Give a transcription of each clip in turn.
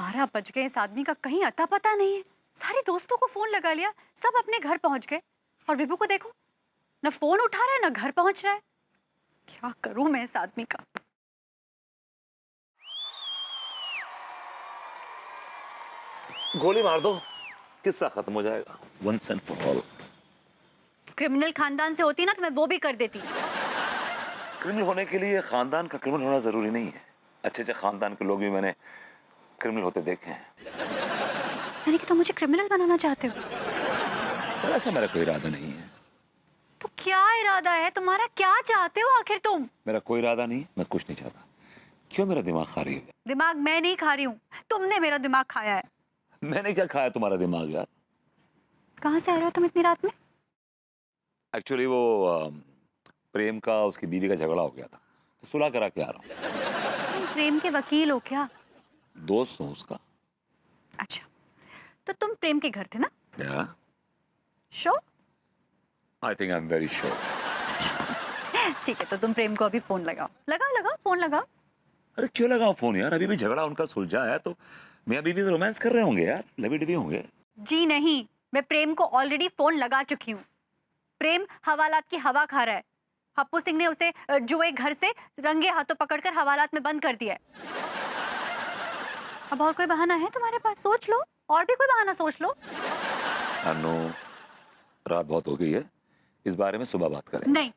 12 बज गए, इस आदमी का कहीं अता पता नहीं है। सारे दोस्तों को फोन लगा लिया, सब अपने घर पहुंच गए, और विभू को देखो, न फोन उठा रहा है न घर पहुंच रहा है। क्या करूं मैं इस आदमी का। गोली मार दो, किस्सा खत्म हो जाएगा once and for all. Criminal खानदान से होती ना तो मैं वो भी कर देती। क्रिमिनल होने के लिए खानदान का क्रिमिनल होना जरूरी नहीं है। अच्छे अच्छे खानदान के लोग भी मैंने क्रिमिनल होते देखे हैं। यानी कि तुम मुझे क्रिमिनल बनाना चाहते हो? पर ऐसा मेरा कोई इरादा नहीं है। तो क्या इरादा है तुम्हारा? क्या चाहते हो आखिर तुम? मेरा कोई इरादा नहीं, मैं कुछ नहीं चाहता। क्यों मेरा दिमाग खा रही है? दिमाग मैं नहीं खा रही हूँ, तुमने मेरा दिमाग खाया है। मैंने क्या खाया तुम्हारा दिमाग यार? कहाँ से आ रहे हो तुम इतनी रात में? एक्चुअली वो प्रेम का उसकी बीवी का झगड़ा हो गया था, तो सुलह करा के आ रहा हूँ। तुम प्रेम के वकील हो क्या? दोस्त हूँ उसका। अच्छा, तो तुम प्रेम के घर थे ना? या sure? I think I am very sure. ठीक है, तो तुम प्रेम को अभी फोन लगाओ। लगाओ लगाओ, फोन लगाओ। अरे क्यों लगाओ फोन यार? अभी भी झगड़ा उनका सुलझा है तो मैं बीवी से रोमांस कर रहे होंगे यार, लवी डबी होंगे। जी नहीं, मैं प्रेम को ऑलरेडी फोन लगा चुकी हूँ। प्रेम हवालात की हवा खा रहा है। हप्पू सिंह ने उसे जुए घर से रंगे हाथों पकड़कर हवालात में बंद कर दिया है। अब और कोई बहाना है तुम्हारे पास? सोच लो, और भी कोई बहाना सोच लो। अनु, रात बहुत हो गई है, इस बारे में सुबह बात करें। नहीं,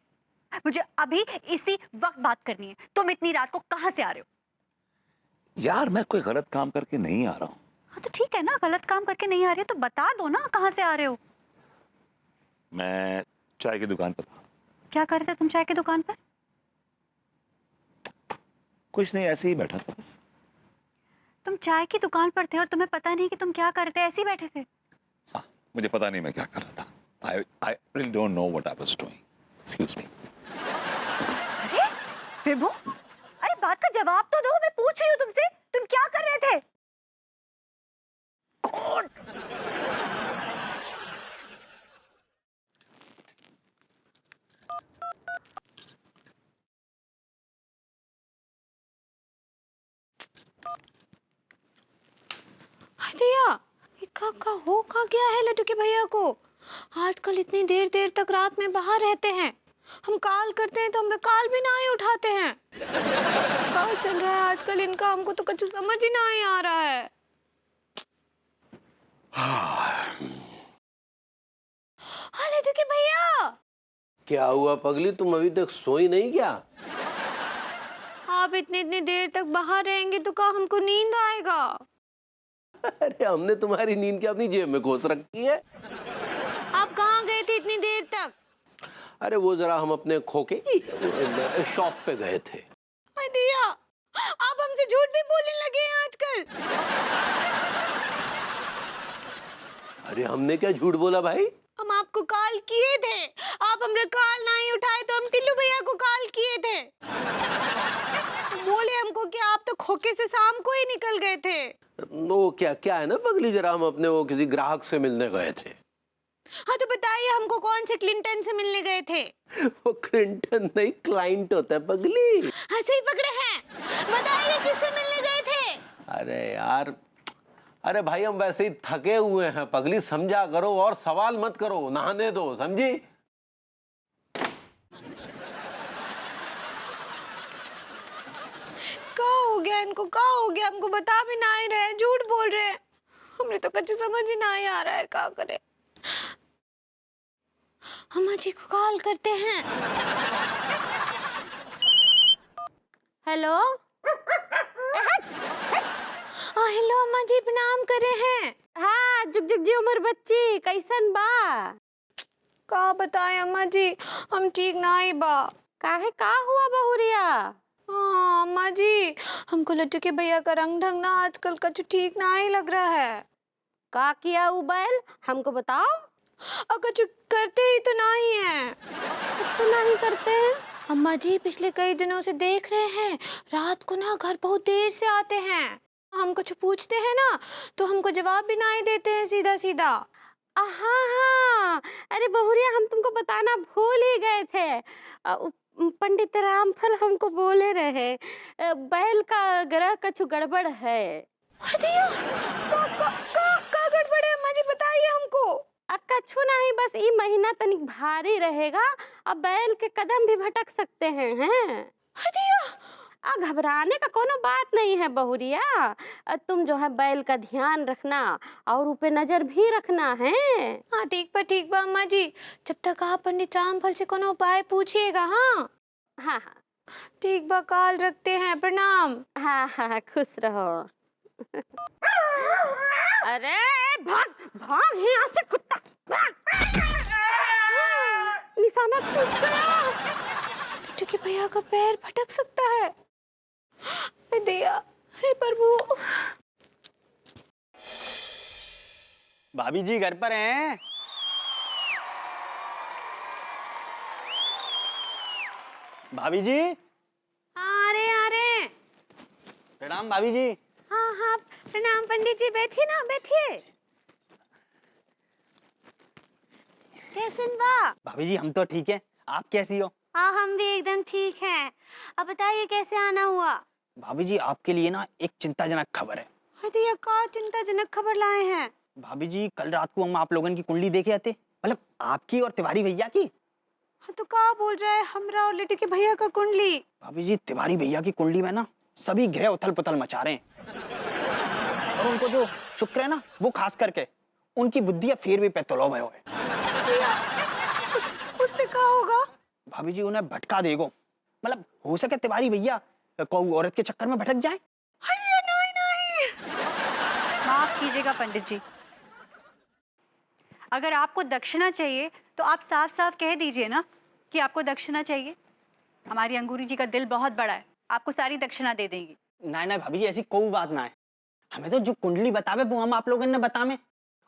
मुझे अभी इसी वक्त बात करनी है। तुम इतनी रात को कहाँ से आ रहे हो? यार मैं कोई गलत काम करके नहीं आ रहा हूँ। हाँ तो ठीक है ना, गलत काम करके नहीं आ रहे हो तो बता दो ना कहाँ से आ रहे हो। मैं चाय की दुकान पर था। क्या कर रहे थे तुम चाय की दुकान पर? कुछ नहीं, ऐसे ही बैठा था बस। तुम चाय की दुकान पर थे और तुम्हें पता नहीं कि तुम क्या कर रहे थे, ऐसे ही बैठे थे? हाँ, मुझे पता नहीं मैं क्या कर रहा था। I really don't know what I was doing. Excuse me. अरे विभू, अरे बात का जवाब तो दो, मैं पूछ रही हूँ तुमसे, तुम क्या कर रहे थे? दिया ये का हो का गया है लड्डू के भैया को? आजकल इतनी देर देर तक रात में बाहर रहते हैं। हम कॉल करते हैं तो हमरा कॉल भी ना ही उठाते हैं। क्या चल रहा है आजकल इनका? हमको तो कुछ समझ ही ना ही आ रहा है। हाँ लड्डू के भैया। क्या हुआ पगली, तुम अभी तक सोई नहीं क्या? आप इतनी इतनी देर तक बाहर रहेंगे तो क्या हमको नींद आएगा? अरे हमने तुम्हारी नींद क्या अपनी जेब में घोस रखी है? आप कहाँ गए थे इतनी देर तक? अरे वो जरा हम अपने खोके की शॉप पे गए थे। दिया, आप हमसे झूठ भी बोलने लगे हैं आजकल। अरे हमने क्या झूठ बोला भाई? हम आपको कॉल किए थे, आप हमारा कॉल नहीं उठाए तो हम टिल्लू भैया को कॉल किए थे। बोले हमको कि आप तो खोके से शाम को ही निकल गए थे। वो क्या है ना पगली, जरा हम अपने वो किसी ग्राहक से मिलने गए थे। हाँ तो बताइए हमको, कौन से क्लिंटन से मिलने गए थे? वो क्लिंटन नहीं, क्लाइंट होता है पगली। हाँ सही पकड़े हैं, बताइए किससे मिलने गए थे? अरे यार, अरे भाई हम वैसे ही थके हुए हैं पगली, समझा करो और सवाल मत करो, नहाने दो, समझी? क्या हो गया इनको? क्या हो गया? हमको बता भी ना ही रहे, झूठ बोल रहे हैं। हमने तो कुछ समझ ही ना ही आ रहा है, क्या करे। अम्मा जी को कॉल करते हैं। हेलो। हेलो अम्मा जी, प्रणाम करे हैं। हाँ जुग जुग जी उमर बच्ची, कैसन बा? का बताएं अम्मा जी, हम ठीक ना ही बा। काहे का हुआ बहुरिया? हाँ अम्मा जी, हमको लड्डू के भैया का रंग ढंग ना आजकल कुछ ठीक ना ही लग रहा है। का किया उबैल, हमको बताओ। और कुछ करते ही तो नहीं है। तो नहीं करते हैं? अम्मा जी पिछले कई दिनों से देख रहे हैं, रात को ना घर बहुत देर से आते हैं। हम कुछ पूछते हैं ना तो हमको जवाब भी नहीं देते हैं सीधा सीधा। हाँ, अरे बहुरिया हम तुमको बताना भूल ही गए थे। पंडित रामफल हमको बोले रहे बैल का ग्रह कुछ गड़बड़ है। दिया का गड़बड़ है अम्मा जी, बताइए हमको। कछु नहीं, बस ये महीना तनिक भारी रहेगा। अब बैल के कदम भी भटक सकते हैं। दिया घबराने का कोनो बात नहीं है बहुरिया। तुम जो है बैल का ध्यान रखना और ऊपर नजर भी रखना है। हाँ ठीक बा अम्मा जी, जब तक आप पंडित रामफल से कोनो उपाय पूछिएगा। हाँ हाँ हाँ ठीक बा, काल रखते हैं, प्रणाम। हाँ हाँ, खुश रहो। अरे भाग भाग यहाँ से कुत्ता, भाग। निशाना टूट गया। लट्टू के भैया का पैर भटक सकता है। हे दया, हे प्रभु। भाभी जी घर पर हैं? भाभी जी, आ रहे। प्रणाम भाभी जी। हाँ प्रणाम पंडित जी, बैठिए ना, बैठिए। कैसन बा? भाभी जी हम तो ठीक है, आप कैसी हो? हाँ हम भी एकदम ठीक हैं। अब बताइए कैसे आना हुआ? भाभी जी आपके लिए ना एक चिंताजनक खबर है। अरे ये का चिंताजनक खबर लाए हैं? भाभी जी कल रात को हम आप लोगों की कुंडली देखे आते, मतलब आपकी और तिवारी भैया की। हाँ तो का बोल रहा है, हमरा और लिट्टू के भैया का कुंडली? भाभी जी तिवारी भैया की कुंडली में ना सभी ग्रह उथल पुथल मचा रहे हैं, और उनको जो शुक्र है ना वो खास करके उनकी बुद्धि फिर भी पेतलो भयो है। उससे क्या होगा? भाभी जी उन्हें भटका देगो, मतलब हो सके तिवारी भैया कोई औरत के चक्कर में भटक जाए। अरे नहीं। माफ कीजिएगा पंडित जी, अगर आपको दक्षिणा चाहिए तो आप साफ साफ कह दीजिए ना कि आपको दक्षिणा चाहिए। हमारी अंगूरी जी का दिल बहुत बड़ा है, आपको सारी दक्षिणा दे देंगी। नहीं भाभी जी ऐसी कोई बात ना है, हमें तो जो कुंडली बतावे वो हम आप लोगों ने बतावे,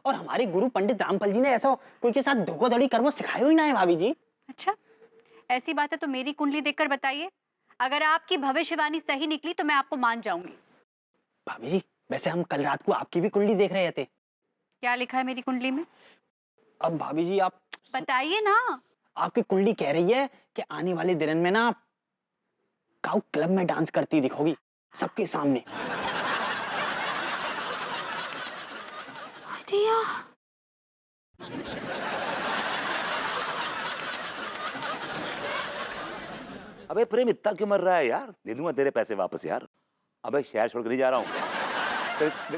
और हमारे गुरु पंडित रामफल जी ने ऐसा कोई के साथ धोखाधड़ी कर वो सिखाया ही ना है भाभी जी। अच्छा, ऐसी बात है तो मेरी कुंडली देखकर बताइए, अगर आपकी भविष्यवाणी सही निकली तो मैं आपको मान जाऊंगी। भाभी जी वैसे हम कल रात को आपकी भी कुंडली देख रहे थे। क्या लिखा है मेरी कुंडली में? अब भाभी जी आप बताइए ना। आपकी कुंडली कह रही है कि आने वाले दिन में ना काउ क्लब में डांस करती दिखोगी सबके सामने। दिया अबे प्रेम इतना क्यों मर रहा है यार? दे दूंगा तेरे पैसे वापस यार। अबे शहर छोड़ के नहीं जा रहा हूँ।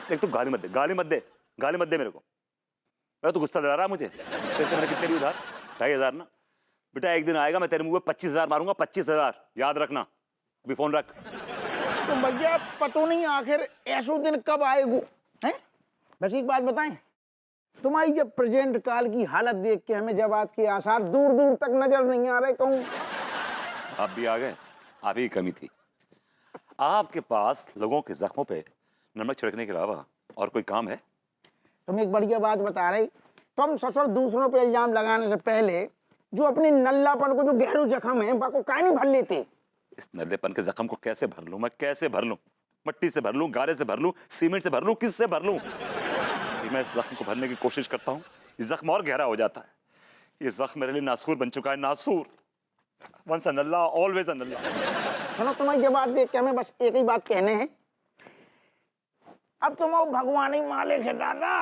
देख तू गाली मत दे मेरे को। अरे तू गुस्सा दिला रहा है मुझे। मैंने कितने लिए उधार? 2,500 ना बेटा, एक दिन आएगा मैं तेरे मुंह पे 25,000 मारूंगा, 25,000 याद रखना। अभी फोन रख। तो भैया पतो नहीं आखिर ऐसो दिन कब आएगो हैं? बस एक बात बताएं, तुम्हारी जब प्रेजेंट काल की हालत देख के हमें जब आज के आसार दूर दूर तक नजर नहीं आ रहे। कहूँ आप भी आ गए, आप ही की कमी थी। आपके पास लोगों के जख्मों पे नमक छिड़कने के अलावा और कोई काम है? तुम एक बढ़िया बात बता रही, तुम ससुर दूसरों पे इल्जाम लगाने से पहले जो अपनी नल्लापन को जो गहरो जख्म है बाको काहे नहीं भर लेते? इस नल्लेपन के जख्म को कैसे भर लूं मैं? कैसे भर लूं? मिट्टी से भर लूं, गारे से भर लूं, सीमेंट से भर लूं, किससे भर लूं? मैं इस जख्म को भरने की कोशिश करता हूं, ये जख्म और गहरा हो जाता है। ये जख्म मेरे लिए नासूर बन चुका है, नासूर। Once a Nalla always a नल्ला। सुनो, तुम्हारी जवाब देख के हमें बस एक ही बात कहने हैं, अब तुम भगवान ही मालिक है दादा।